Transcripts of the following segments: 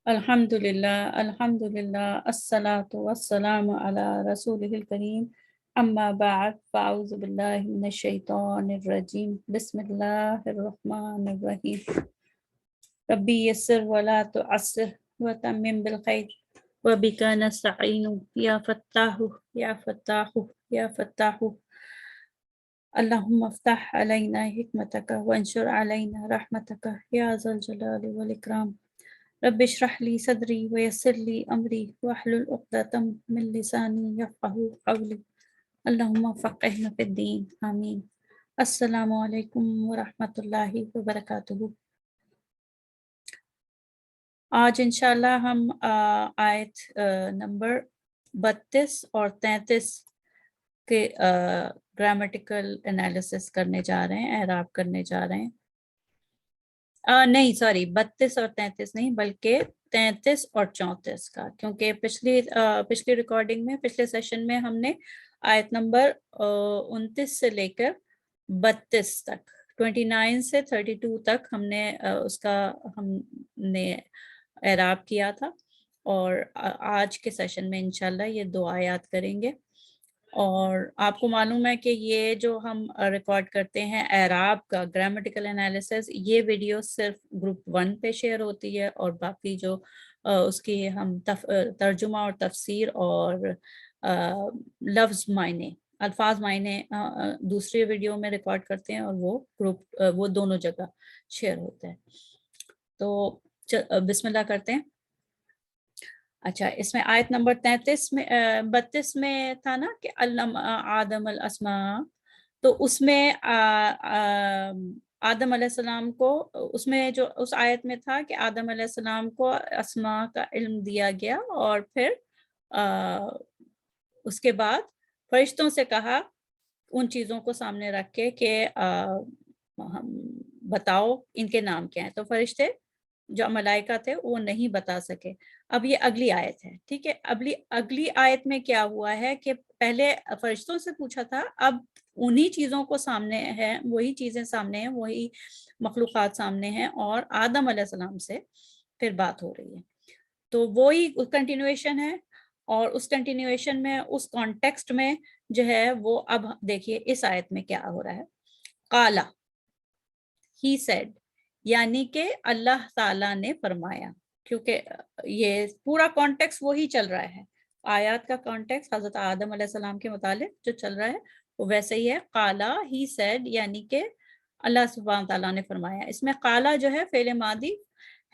Alhamdulillah, assalatu wassalamu ala rasulihil kareem, amma ba'd, fa'auzu billahi minash shaitanir rajim, bismillahir rahmanir rahim. Rabbi yassir wa la tu'assir wa tammim bil khair wa bika nasta'inu ya fattahu ya fattahu ya fattahu. Allahumma aftah alayna hikmataka wa anshur alayna rahmataka ya zal jalali wal ikram. رب اشرح لي صدري ويسر لي أمري واحلل عقدة من لساني يفقهوا قولي اللهم فقهنا في الدين آمين. السلام علیکم ورحمۃ اللہ وبرکاتہ. آج انشاءاللہ ہم آیت نمبر 32 اور 33 کے گرامیٹیکل انالیسس کرنے جا رہے ہیں، اعراب کرنے جا رہے ہیں. نہیں سوری 32 اور 33 نہیں بلکہ 33 اور 34 کا، کیونکہ پچھلی ریکارڈنگ میں پچھلے سیشن میں ہم نے آیت نمبر 29 سے لے کر 32 تک 29 سے 32 تک ہم نے اس کا ہم نے اعراب کیا تھا، اور آج کے سیشن میں انشاءاللہ یہ 2 آیات کریں گے. اور آپ کو معلوم ہے کہ یہ جو ہم ریکارڈ کرتے ہیں اعراب کا گرامیٹیکل انالیسس، یہ ویڈیو صرف گروپ 1 پہ شیئر ہوتی ہے، اور باقی جو اس کی ہم ترجمہ اور تفسیر اور لفظ معنی الفاظ معنی دوسری ویڈیو میں ریکارڈ کرتے ہیں، اور وہ دونوں جگہ شیئر ہوتے ہیں. تو بسم اللہ کرتے ہیں. اچھا، اس میں آیت نمبر 32 میں تھا نا کہ علم آدم الاسماء، تو اس میں آدم علیہ السلام کو اس میں جو اس آیت میں تھا کہ آدم علیہ السلام کو اسماء کا علم دیا گیا، اور پھر اس کے بعد فرشتوں سے کہا ان چیزوں کو سامنے رکھ کے کہ بتاؤ ان کے نام کیا ہیں. تو فرشتے جو ملائکہ تھے وہ نہیں بتا سکے. اب یہ اگلی آیت ہے، ٹھیک ہے. اگلی آیت میں کیا ہوا ہے کہ پہلے فرشتوں سے پوچھا تھا، اب انہی چیزوں کو سامنے ہے، وہی چیزیں سامنے ہیں، وہی مخلوقات سامنے ہیں، اور آدم علیہ السلام سے پھر بات ہو رہی ہے. تو وہی کنٹینویشن ہے، اور اس کنٹینویشن میں اس کانٹیکسٹ میں جو ہے وہ اب دیکھیے اس آیت میں کیا ہو رہا ہے. قالا ہی سیڈ، یعنی کہ اللہ تعالیٰ نے فرمایا، کیونکہ یہ پورا کانٹیکس وہی چل رہا ہے. آیات کا کانٹیکس حضرت آدم علیہ السلام کے متعلق جو چل رہا ہے وہ ویسے ہی ہے. قالا ہی سیڈ، یعنی کہ اللہ سبحانہ تعالیٰ نے فرمایا. اس میں قالا جو ہے فعل ماضی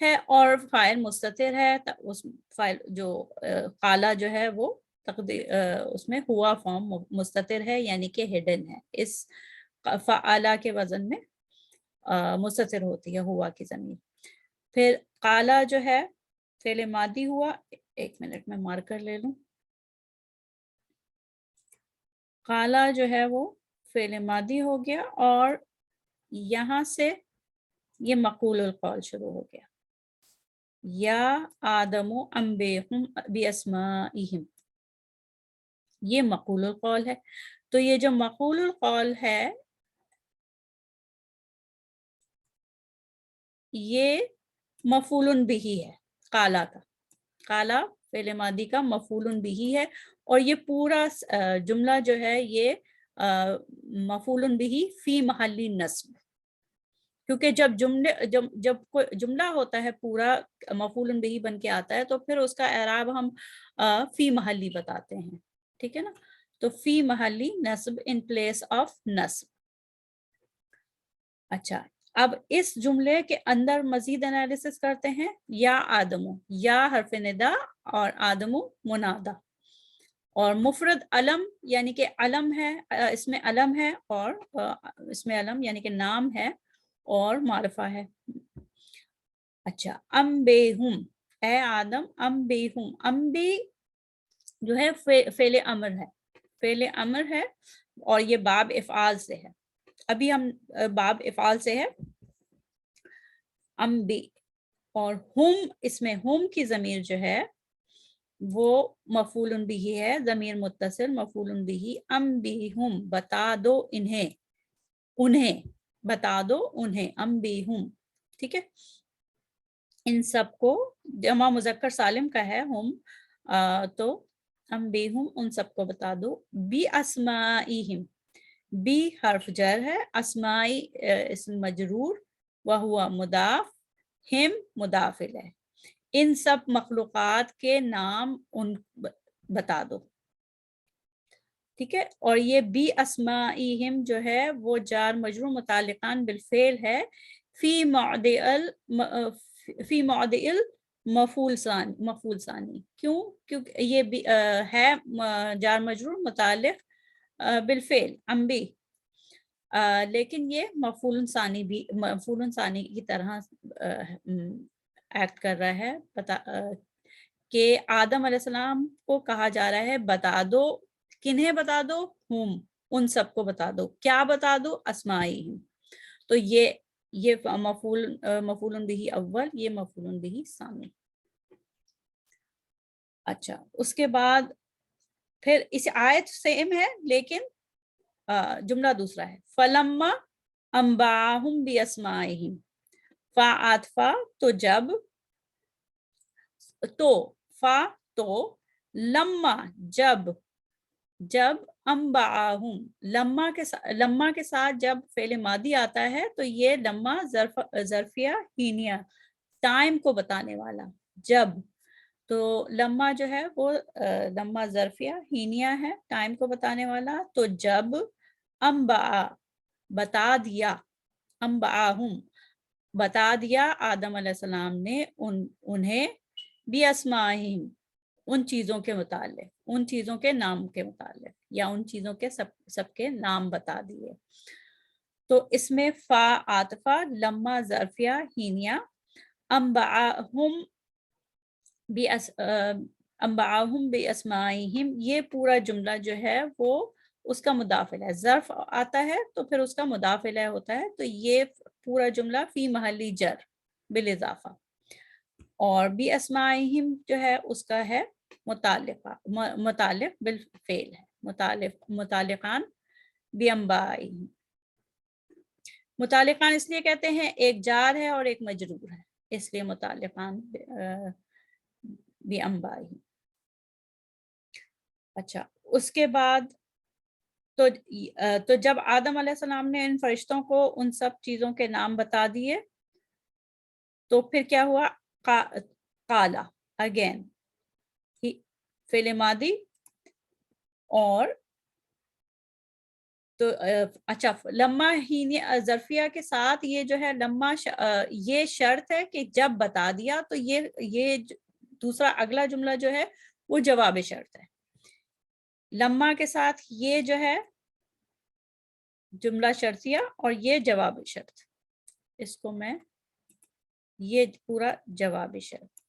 ہے اور فاعل مستتر ہے. اس فاعل جو قالا جو ہے وہ اس میں ہوا فارم مستتر ہے، یعنی کہ ہڈن ہے. اس فعلا کے وزن میں مستتر ہوتی ہے ہوا کی ضمیر. پھر قالا جو ہے فعل ماضی ہوا، ایک منٹ میں مارکر لے لوں. قالا جو ہے وہ فعل ماضی ہو گیا، اور یہاں سے یہ مقول القول شروع ہو گیا. یا آدم انبئہم باسمائہم، یہ مقول القول ہے. تو یہ جو مقول القول ہے یہ مفعول بہ ہے. قالا کا قالا فعل ماضی کا مفعول بہ ہے، اور یہ پورا جملہ جو ہے یہ مفعول بہ فی محل نصب، کیونکہ جب کوئی جملہ ہوتا ہے پورا مفعول بہ بن کے آتا ہے تو پھر اس کا اعراب ہم فی محلی بتاتے ہیں، ٹھیک ہے نا. تو فی محلی نصب، ان پلیس آف نصب. اچھا، اب اس جملے کے اندر مزید انالیسس کرتے ہیں. یا آدمو، یا حرف ندا اور آدمو منادا، اور مفرد علم یعنی کہ علم ہے، اس میں علم ہے، اور اس میں علم یعنی کہ نام ہے اور معرفہ ہے. اچھا، انبئہم، اے آدم انبئہم، انبی جو ہے فعل امر ہے، فعل امر ہے، اور یہ باب افعال سے ہے. ابھی ہم باب افعال سے ہے انبی. اور ہم، اس میں ہم کی ضمیر جو ہے وہ مفعول بہ ہے، ضمیر متصل مفعول بہ. انبئہم، بتا دو انہیں، انہیں بتا دو انہیں، انبئہم، ٹھیک ہے. ان سب کو جمع مذکر سالم کا ہے ہم، تو انبئہم ان سب کو بتا دو، بی اسمائہم، بی حرف جر ہے، اسمائی اسم مجرور، وہوا مضاف، ہم مضاف الیہ، ان سب مخلوقات کے نام ان بتا دو، ٹھیک ہے۔ اور یہ بی اسمائہم جو ہے وہ جار مجرور متعلقان بالفعل ہے، فی موضع مفعول ثانی، کیوں؟ کیونکہ یہ ہے جار مجرور متعلق بالفعل انبی، لیکن یہ مفعول ثانی کی طرح ایکٹ کر رہا ہے، کہ آدم علیہ السلام کو کہا جا رہا ہے بتا دو، کنہیں بتا دو؟ ہم، ان سب کو بتا دو، کیا بتا دو؟ اسمائی، تو یہ مفعول بہ اول، یہ مفعول بہ ثانی۔ اچھا، اس کے بعد پھر اس آیت سیم ہے لیکن جملہ دوسرا ہے، فلما انباہم باسمائہم، فا عاطفہ، تو جب، تو فا تو، لما جب انباہم، لما کے ساتھ جب فعل ماضی آتا ہے تو یہ لما ظرفیہ ہینیہ، ٹائم کو بتانے والا، جب، تو لما جو ہے وہ لما ظرفیہ ہینیہ ہے، ٹائم کو بتانے والا، تو جب انبا بتا دیا، انباہم بتا دیا آدم علیہ السلام نے انہیں، باسمائہم ان چیزوں کے متعلق، ان چیزوں کے نام کے متعلق، یا ان چیزوں کے سب کے نام بتا دیے، تو اس میں فا عاطفہ، لما ظرفیہ ہینیہ، انباہم باسمائہم، یہ پورا جملہ جو ہے وہ اس کا مضاف الیہ، ظرف آتا ہے تو پھر اس کا مضاف الیہ ہوتا ہے، تو یہ پورا جملہ فی محلی جر بالاضافہ، اور باسمائہم جو ہے اس کا ہے متعلق بالفعل ہے، متعلقان بانبائہم، متعلقان اس لیے کہتے ہیں ایک جار ہے اور ایک مجرور ہے، اس لیے متعلقان بانبائہم۔ اچھا، اس کے بعد تو جب آدم علیہ السلام نے ان فرشتوں کو ان سب چیزوں کے نام بتا دیے تو پھر کیا ہوا؟ قالا، اگین فعل ماضی، اور تو اچھا، لما ہی ظرفیہ کے ساتھ یہ جو ہے لما یہ شرط ہے کہ جب بتا دیا، تو یہ دوسرا اگلا جملہ جو ہے وہ جواب شرط ہے، لما کے ساتھ یہ جو ہے جملہ شرطیہ اور یہ جواب شرط، اس کو میں یہ پورا جواب شرط،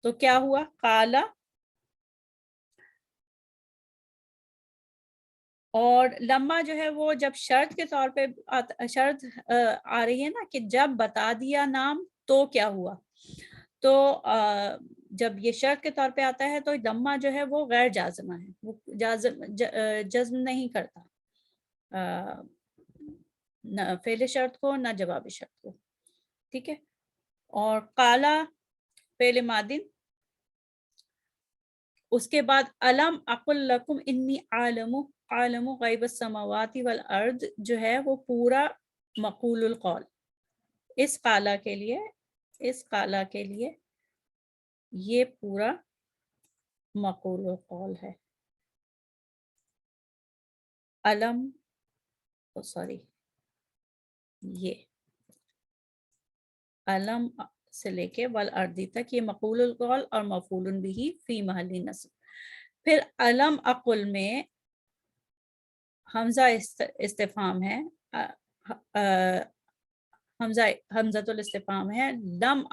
تو کیا ہوا؟ قالا، اور لما جو ہے وہ جب شرط کے طور پہ شرط آ رہی ہے نا کہ جب بتا دیا نام تو کیا ہوا، تو جب یہ شرط کے طور پہ آتا ہے تو لما جو ہے وہ غیر جازمہ ہے، وہ جزم نہیں کرتا نہ فعل شرط کو نہ جواب شرط کو، ٹھیک ہے۔ اور قالا فعل ماضی، اس کے بعد علم اقل لکم انی عالم غیب السماوات والارض جو ہے وہ پورا مقول القول، اس قالا کے لیے یہ پورا مقول القول ہے، علم یہ علم سے لے کے والارضی تک یہ مقول القول اور مفعول بہ فی محل نصب۔ پھر علم اقل میں حمزہ استفہام ہے، حمزۃ الاستفہام ہے، لم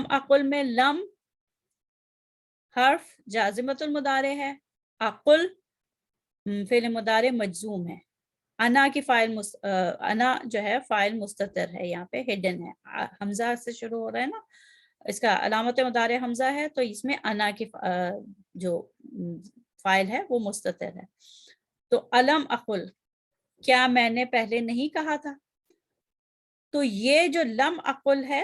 اقل میں لم حرف جازمۃ المضارع ہے، اقل فعل مضارع مجزوم ہے، انا کی فاعل انا جو ہے فاعل مستتر ہے، یہاں پہ ہڈن ہے، حمزہ سے شروع ہو رہا ہے نا، اس کا علامت مضارع حمزہ ہے، تو اس میں انا کی جو فاعل ہے وہ مستتر ہے، تو علم اقل، کیا میں نے پہلے نہیں کہا تھا، تو یہ جو لم اقل ہے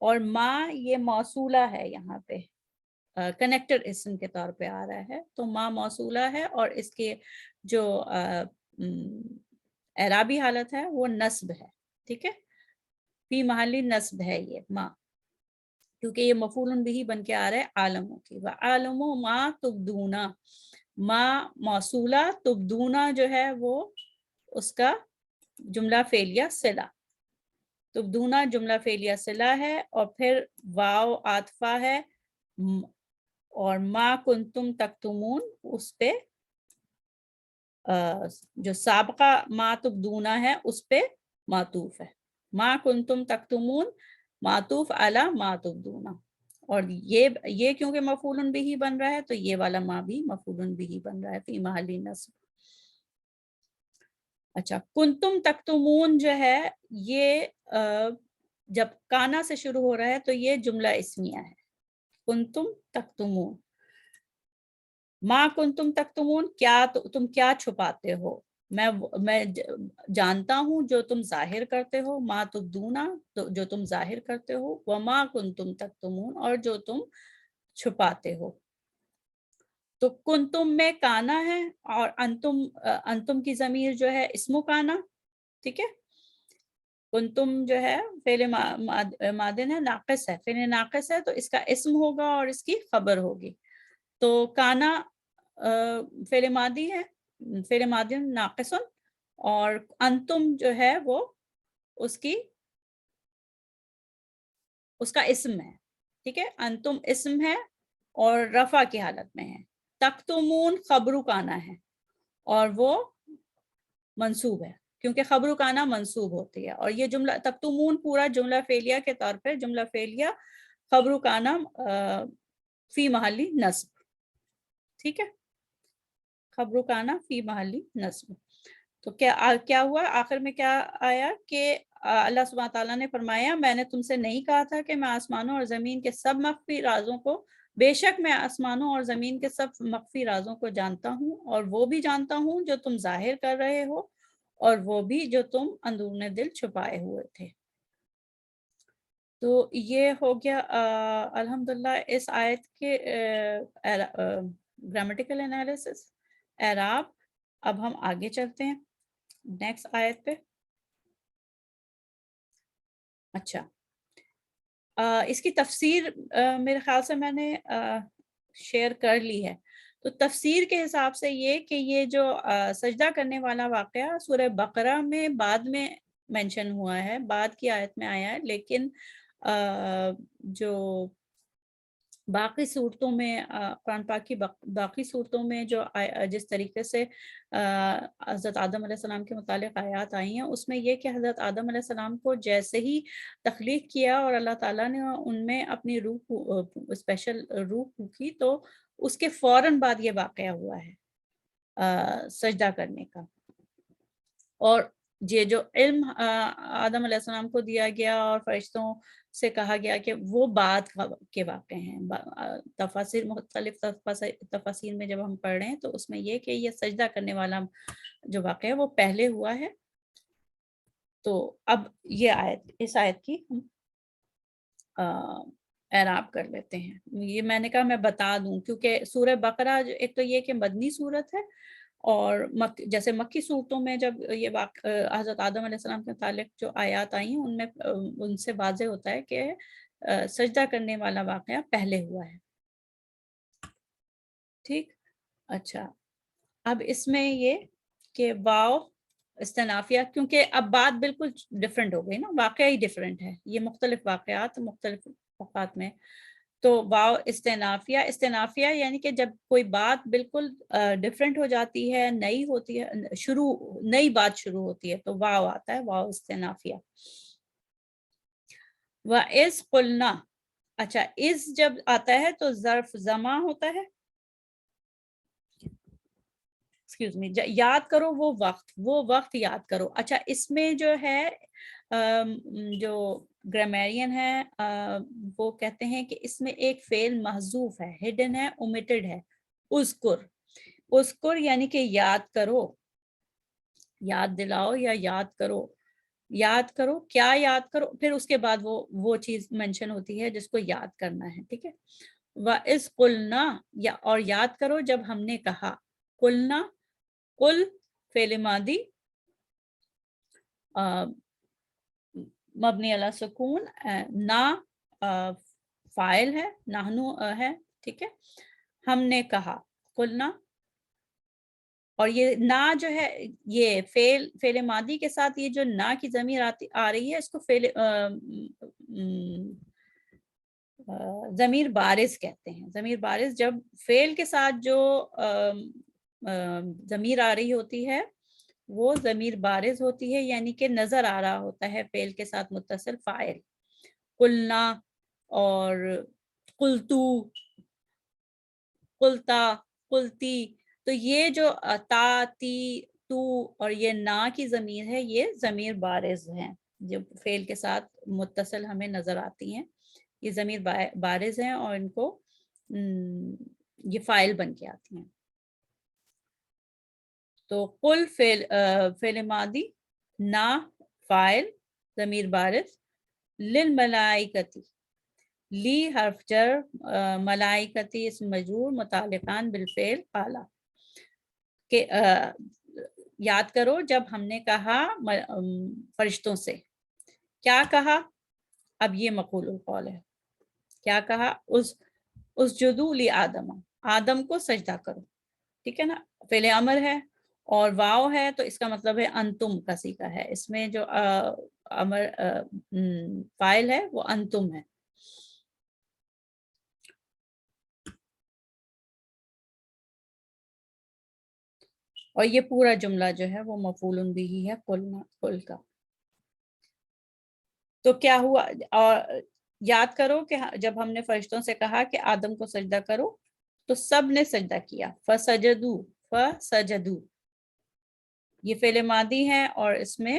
اور ما یہ موصولہ ہے، یہاں پہ کنیکٹر اسم کے طور پہ آ رہا ہے، تو ما موصولہ ہے اور اس کے جو اعرابی حالت ہے وہ نصب ہے، ٹھیک ہے، فی محلی نصب ہے یہ ما، کیونکہ یہ مفعول بہ بن کے آ رہا ہے عالموں کی، وعالموں ما تبدونا، ما موصولہ، تبدونا جو ہے وہ اس کا جملہ فعلیہ صلہ، تبدونا جملہ فعلیہ صلہ ہے، اور پھر واو عاطفہ ہے، اور ما کنتم تکتمون اس پہ جو سابقہ ما تبدونا ہے اس پہ معطوف ہے، ما کنتم تکتمون معطوف علی ما تبدونا، اور یہ کیونکہ مفعول بھی بن رہا ہے تو یہ والا ما بھی مفعول بھی بن رہا ہے فی محل نصب۔ اچھا، کنتم تکتمون جو ہے یہ جب کانا سے شروع ہو رہا ہے تو یہ جملہ اسمیہ ہے، کنتم تکتمون، ما کنتم تکتمون، کیا تم کیا چھپاتے ہو، میں جانتا ہوں جو تم ظاہر کرتے ہو، ما تبدونا جو تم ظاہر کرتے ہو، وما کنتم تکتمون اور جو تم چھپاتے ہو۔ تو کنتم میں کانا ہے، اور انتم کی ضمیر جو ہے اسمو کانا، ٹھیک ہے، کنتم جو ہے فعل مادن ہے، ناقص ہے، فعل ناقص ہے تو اس کا اسم ہوگا اور اس کی خبر ہوگی، تو کانا فعل ماضی ہے، فعل ماضی ناقص، اور انتم جو ہے وہ اس کا اسم ہے، ٹھیک ہے، انتم اسم ہے اور رفع کی حالت میں ہے، تکتمون خبر کانا ہے اور وہ منصوب ہے، کیونکہ خبر کانا منصوب ہوتی ہے، اور یہ جملہ تکتمون پورا جملہ فعلیہ کے طور پہ جملہ فعلیہ خبر کانا فی محلی نصب، ٹھیک ہے، خبر کانا فی محلی نصب۔ تو کیا ہوا آخر میں، کیا آیا کہ اللہ سبحانہ تعالیٰ نے فرمایا میں نے تم سے نہیں کہا تھا کہ میں آسمانوں اور زمین کے سب مخفی رازوں کو، بے شک میں آسمانوں اور زمین کے سب مخفی رازوں کو جانتا ہوں، اور وہ بھی جانتا ہوں جو تم ظاہر کر رہے ہو، اور وہ بھی جو تم اندرون دل چھپائے ہوئے تھے۔ تو یہ ہو گیا الحمدللہ اس آیت کے گرامیٹیکل انالیسس، اعراب۔ اب ہم آگے چلتے ہیں نیکسٹ آیت پہ۔ اچھا، اس کی تفسیر میرے خیال سے میں نے شیئر کر لی ہے، تو تفسیر کے حساب سے یہ کہ یہ جو سجدہ کرنے والا واقعہ سورہ بقرہ میں بعد میں مینشن ہوا ہے، بعد کی آیت میں آیا ہے، لیکن جو باقی صورتوں میں قرآن پاک کی باقی صورتوں میں جو جس طریقے سے حضرت آدم علیہ السلام کے متعلق آیات آئی ہیں، اس میں یہ کہ حضرت آدم علیہ السلام کو جیسے ہی تخلیق کیا اور اللہ تعالیٰ نے ان میں اپنی روح اسپیشل روح پھونکی، تو اس کے فوراً بعد یہ واقعہ ہوا ہے سجدہ کرنے کا، اور یہ جو علم آدم علیہ السلام کو دیا گیا اور فرشتوں سے کہا گیا کہ وہ بعد کے واقع ہیں، تفاسیر مختلف تفاسیر میں جب ہم پڑھ رہے ہیں تو اس میں یہ کہ یہ سجدہ کرنے والا جو واقعہ ہے وہ پہلے ہوا ہے۔ تو اب یہ آیت، اس آیت کی ہم اعراب کر لیتے ہیں۔ یہ میں نے کہا میں بتا دوں کیونکہ سورہ بقرہ ایک تو یہ کہ مدنی سورت ہے، اور جیسے مکی صورتوں میں جب یہ حضرت آدم علیہ السلام کے متعلق جو آیات آئی ہیں ان میں ان سے واضح ہوتا ہے کہ سجدہ کرنے والا واقعہ پہلے ہوا ہے، ٹھیک۔ اچھا، اب اس میں یہ کہ واو استنافیہ، کیونکہ اب بات بالکل ڈیفرنٹ ہو گئی نا، واقعہ ہی ڈیفرنٹ ہے، یہ مختلف واقعات مختلف اوقات میں، تو واو استنافیہ یعنی کہ جب کوئی بات بالکل ڈیفرنٹ ہو جاتی ہے، نئی ہوتی ہے، نئی بات شروع ہوتی ہے تو واو آتا ہے، واو استنافیہ۔ وَإِذْ قُلْنَا، اچھا اس جب آتا ہے تو ظرف زماں ہوتا ہے، ایکسکیوز می، یاد کرو وہ وقت یاد کرو۔ اچھا اس میں جو ہے جو گرامیرین ہے وہ کہتے ہیں کہ اس میں ایک فعل محذوف ہے، ہڈن ہے، اومیٹڈ ہے، اذکر یعنی کہ یاد کرو، یاد دلاؤ یا یاد کرو، یاد کرو، کیا یاد کرو، پھر اس کے بعد وہ چیز منشن ہوتی ہے جس کو یاد کرنا ہے، ٹھیک ہے. وَإِذْ قُلْنَا، اور یاد کرو جب ہم نے کہا. قُلْنَا، قل فعل ماضی مبنی علی سکون، نا فاعل ہے، نحنو ہے، ٹھیک ہے. ہم نے کہا قلنا، اور یہ نا جو ہے یہ فعل ماضی کے ساتھ یہ جو نا کی ضمیر آ رہی ہے اس کو ضمیر بارز کہتے ہیں. ضمیر بارز جب فعل کے ساتھ جو ضمیر آ رہی ہوتی ہے وہ ضمیر بارز ہوتی ہے، یعنی کہ نظر آ رہا ہوتا ہے فعل کے ساتھ متصل فاعل. قلنا اور قلتو، قلتا، قلتی، تو یہ جو تا، تی، تو اور یہ نا کی ضمیر ہے یہ ضمیر بارز ہیں جو فعل کے ساتھ متصل ہمیں نظر آتی ہیں. یہ ضمیر بارز ہیں اور ان کو یہ فاعل بن کے آتی ہیں. تو قل فعل ماضی، نا فاعل ضمیر بارز، للملائکتی، لی حرف جر، ملائکتی اسم مجرور متعلقان بالفعل قالا. کہ یاد کرو جب ہم نے کہا فرشتوں سے، کیا کہا؟ اب یہ مقول القول ہے. کیا کہا؟ اسجدوا لآدم، آدم کو سجدہ کرو، ٹھیک ہے نا. فعل امر ہے اور واو ہے تو اس کا مطلب ہے انتم کا صیغہ ہے. اس میں جو امر فاعل ہے وہ انتم ہے. اور یہ پورا جملہ جو ہے وہ مفعول بھی ہے قل کا. تو کیا ہوا؟ اور یاد کرو کہ جب ہم نے فرشتوں سے کہا کہ آدم کو سجدہ کرو تو سب نے سجدہ کیا. فسجدو یہ فعل ماضی ہے اور اس میں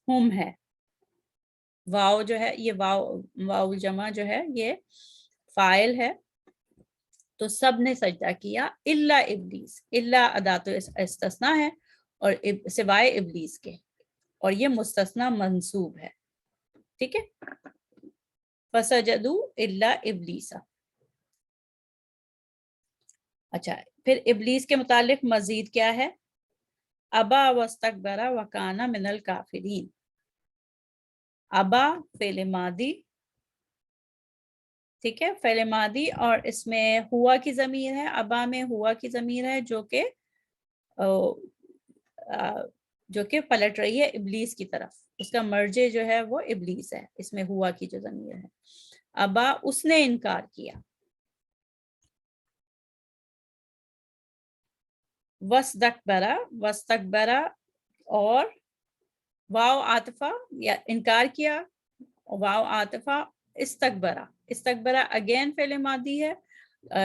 ہم ہے. واو جو ہے یہ واو الجمع جو ہے یہ فاعل ہے. تو سب نے سجدہ کیا الا ابلیس، الا ادات استثناء ہے اور سوائے ابلیس کے، اور یہ مستثنی منصوب ہے، ٹھیک ہے. فسجدوا الا ابلیس. اچھا پھر ابلیس کے متعلق مزید کیا ہے؟ ابا واستکبر وکان من الکافرین. ابا فعل ماضی، ٹھیک ہے، فعل ماضی اور اس میں ہوا کی ضمیر ہے. ابا میں ہوا کی ضمیر ہے جو کہ پلٹ رہی ہے ابلیس کی طرف. اس کا مرجع جو ہے وہ ابلیس ہے. اس میں ہوا کی جو ضمیر ہے. ابا اس نے انکار کیا. وستکبرا اور واو عاطفہ یا انکار کیا، واو عاطفہ استکبرا اگین فعل ماضی ہے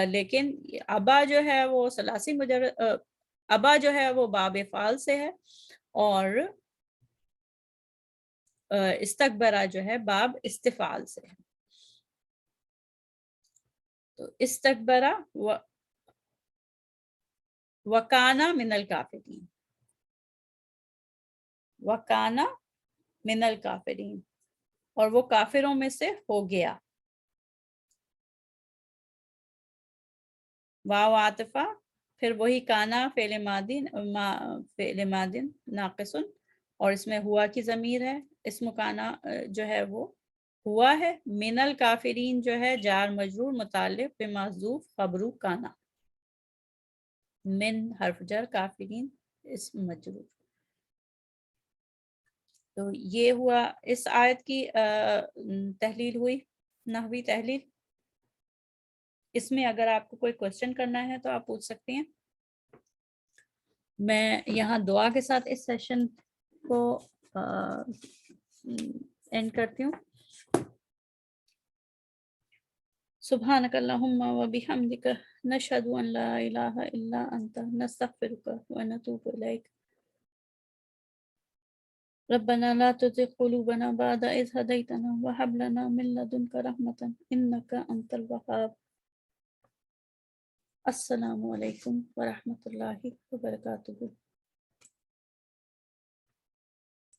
لیکن ابا جو ہے وہ ثلاثی مجرد، ابا جو ہے وہ باب فعل سے ہے اور استکبرا جو ہے باب استفعال سے ہے. تو استکبرا وکانا من الکافرین، وکانا من الکافرین اور وہ کافروں میں سے ہو گیا. واو عاطفہ پھر وہی کانا فعل ماضی ناقص اور اس میں ہوا کی ضمیر ہے. اسم کانا جو ہے وہ ہوا ہے. من الکافرین جو ہے جار مجرور متعلق بمحذوف خبرو کانا. من حرف جر، کافرین اسم مجرور. تو یہ ہوا اس آیت کی تحلیل ہوئی، نحوی تحلیل. اس میں اگر آپ کو کوئی کوشچن کرنا ہے تو آپ پوچھ سکتے ہیں. میں یہاں دعا کے ساتھ اس سیشن کو اینڈ کرتی ہوں. سبحانک اللہم و بحمدک نشہد ان لا الہ الا انت نستغفرک و نتوب الیک. ربنا لا تزغ قلوبنا بعد إذ هديتنا وهب لنا من لدنك رحمة إنك أنت الوهاب. السلام علیکم ورحمۃ اللہ وبرکاتہ.